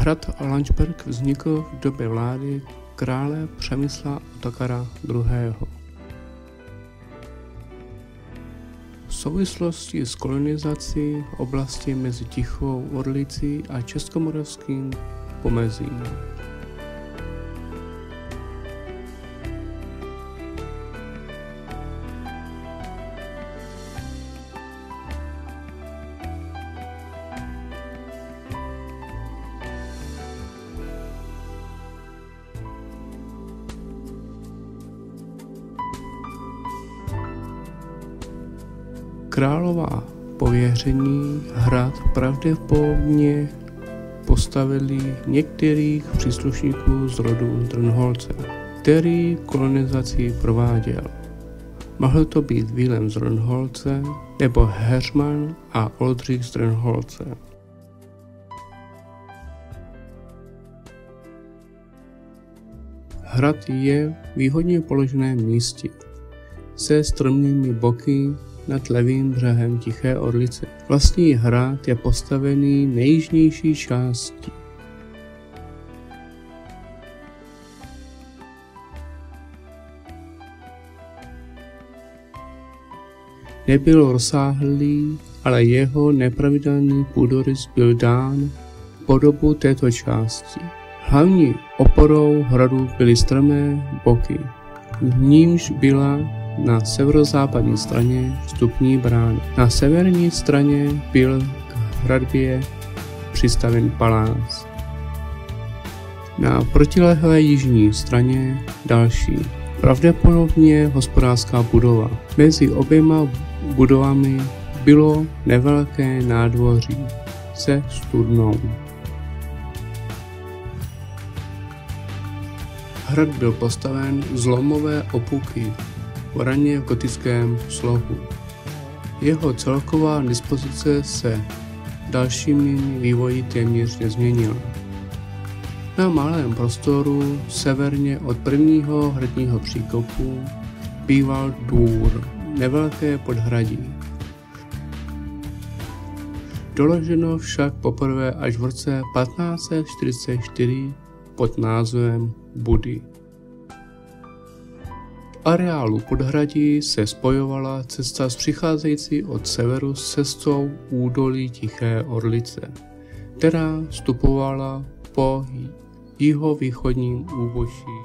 Hrad Lanžberg vznikl v době vlády krále Přemysla Otakara II. V souvislosti s kolonizací oblasti mezi Tichou Orlicí a Českomoravským pomezím. Králová pověření hrad pravděpodobně postavili některých příslušníků z rodu Zrnholce, který kolonizaci prováděl. Mohl to být Vilém z Zrnholce nebo Heřman a Oldřich z Zrnholce. Hrad je v výhodně položeném místě se strmými boky nad levým břehem Tiché Orlice. Vlastní hrad je postavený nejjižnější části. Nebyl rozsáhlý, ale jeho nepravidelný půdorys byl dán podobu této části. Hlavní oporou hradu byly strmé boky, v nímž byla na severozápadní straně vstupní brána. Na severní straně byl k hradbě přistaven palác. Na protilehlé jižní straně další, pravděpodobně hospodářská budova. Mezi oběma budovami bylo nevelké nádvoří se studnou. Hrad byl postaven z lomové opuky raně v gotickém slohu. Jeho celková dispozice se dalšími vývoji téměř nezměnila. Na malém prostoru severně od prvního hradního příkopu býval dvůr, nevelké podhradí. Doloženo však poprvé až v roce 1544 pod názvem Budy. V areálu podhradí se spojovala cesta přicházející od severu s cestou údolí Tiché Orlice, která vstupovala po jihovýchodním úbočí